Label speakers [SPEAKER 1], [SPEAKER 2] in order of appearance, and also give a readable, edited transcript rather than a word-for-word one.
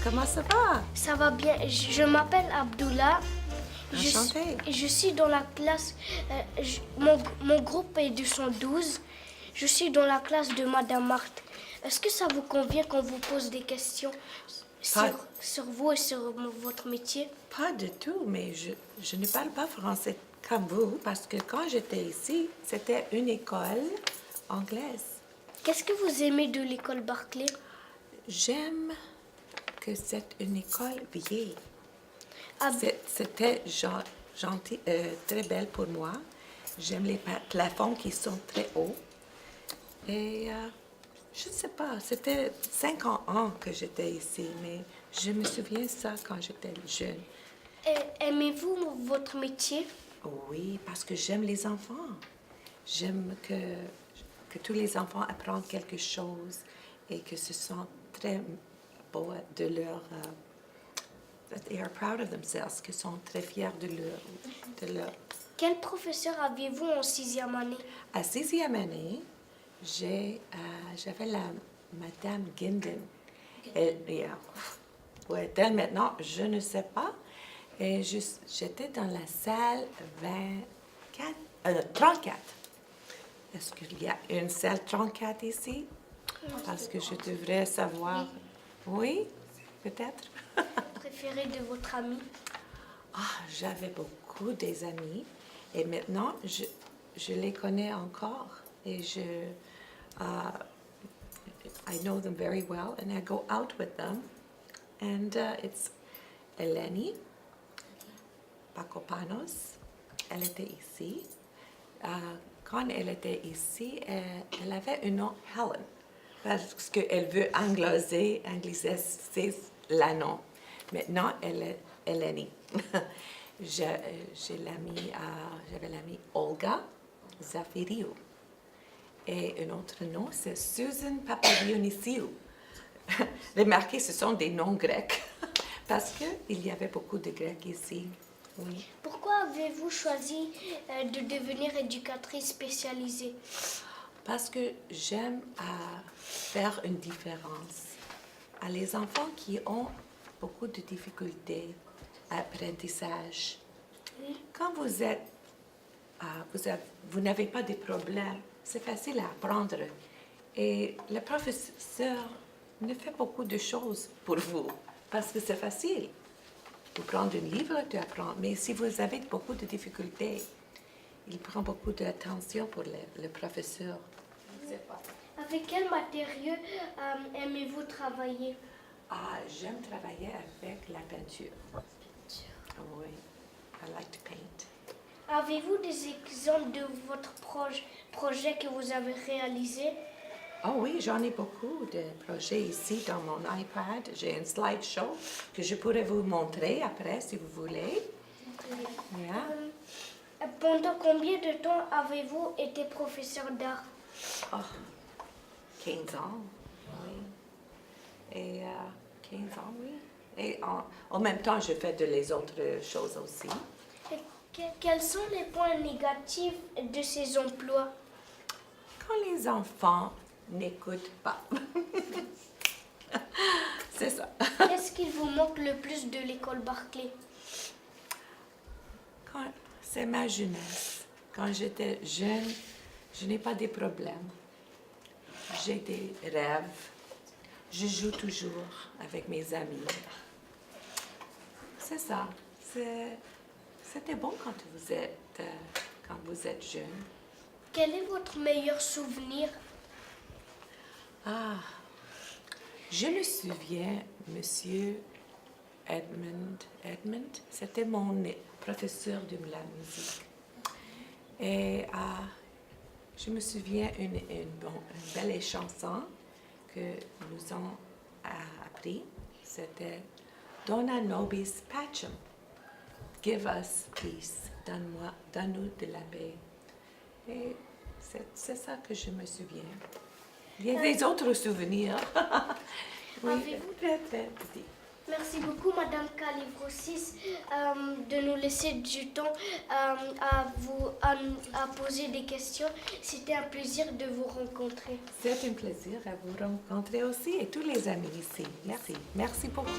[SPEAKER 1] comment ça va?
[SPEAKER 2] Ça va bien. Je m'appelle Abdullah.
[SPEAKER 1] Enchantée.
[SPEAKER 2] Je suis dans la classe. Mon groupe est 212. Je suis dans la classe de Madame Marthe. Est-ce que ça vous convient qu'on vous pose des questions sur vous et sur votre métier?
[SPEAKER 1] Pas du tout, mais je ne parle pas français comme vous parce que quand j'étais ici, c'était une école anglaise.
[SPEAKER 2] Qu'est-ce que vous aimez de l'école Barclay?
[SPEAKER 1] J'aime que c'est une école vieille.
[SPEAKER 2] Ah,
[SPEAKER 1] C'était gentil, très belle pour moi. J'aime les plafonds qui sont très hauts. Et je ne sais pas, c'était 50 ans que j'étais ici, mais je me souviens ça quand j'étais jeune.
[SPEAKER 2] aimez-vous votre métier?
[SPEAKER 1] Oui, parce que j'aime les enfants. J'aime que tous les enfants apprennent quelque chose et que ce sont très beaux de leur... that they are proud of themselves, qu'ils sont très fiers de leur...
[SPEAKER 2] Quel professeur aviez-vous en 6e année?
[SPEAKER 1] À 6e année, j'avais la Madame Ginden. Où est-elle maintenant? Je ne sais pas. Et j'étais dans la salle 34. Est-ce qu'il y a une salle 34 ici? Parce que je devrais savoir. Oui, peut-être.
[SPEAKER 2] Préféré de votre ami?
[SPEAKER 1] J'avais beaucoup des amis. Et maintenant, je les connais encore. Et I know them very well. And I go out with them. And it's Eleni Pacopanos. Elle était ici. Quand elle était ici, elle avait un nom Helen, parce qu'elle veut angliser la nom. Maintenant, elle est Eleni. J'avais l'amie Olga Zafiriou. Et un autre nom, c'est Susan Papadionisiou. Remarquez, ce sont des noms grecs, parce qu'il y avait beaucoup de Grecs ici. Oui.
[SPEAKER 2] Pourquoi avez-vous choisi de devenir éducatrice spécialisée?
[SPEAKER 1] Parce que j'aime faire une différence à les enfants qui ont beaucoup de difficultés à l'apprentissage.
[SPEAKER 2] Oui.
[SPEAKER 1] Quand vous n'avez pas de problèmes, c'est facile à apprendre. Et le professeur ne fait beaucoup de choses pour vous, parce que c'est facile. Vous prenez un livre, tu apprends. Mais si vous avez beaucoup de difficultés, il prend beaucoup d'attention pour le professeur. Je ne sais pas.
[SPEAKER 2] Avec quel matériau aimez-vous travailler?
[SPEAKER 1] J'aime travailler avec la peinture. Oui, I like to paint.
[SPEAKER 2] Avez-vous des exemples de votre projet que vous avez réalisé?
[SPEAKER 1] Oui, j'en ai beaucoup de projets ici dans mon iPad. J'ai un slideshow que je pourrais vous montrer après si vous voulez. Yeah.
[SPEAKER 2] Pendant combien de temps avez-vous été professeur d'art?
[SPEAKER 1] 15 ans, oui. Et 15 ans, oui. Et en même temps, je fais les autres choses aussi.
[SPEAKER 2] Quels sont les points négatifs de ces emplois?
[SPEAKER 1] Quand les enfants n'écoutent pas. C'est ça.
[SPEAKER 2] Qu'est-ce qu'il vous manque le plus de l'école Barclay?
[SPEAKER 1] C'est ma jeunesse. Quand j'étais jeune, je n'ai pas de problèmes. J'ai des rêves. Je joue toujours avec mes amis. C'est ça. C'était bon quand vous êtes jeune.
[SPEAKER 2] Quel est votre meilleur souvenir?
[SPEAKER 1] Je me souviens, Monsieur Edmund, c'était mon professeur de la musique. Et je me souviens une belle chanson que nous avons appris. C'était Dona nobis pacem. Give us peace. Donne-nous de la paix. Et c'est ça que je me souviens. Il y a des autres souvenirs. Oui, très, très petits.
[SPEAKER 2] Merci beaucoup, Madame Calivrosis, de nous laisser du temps à poser des questions. C'était un plaisir de vous rencontrer.
[SPEAKER 1] C'est un plaisir à vous rencontrer aussi et tous les amis ici. Merci. Merci beaucoup.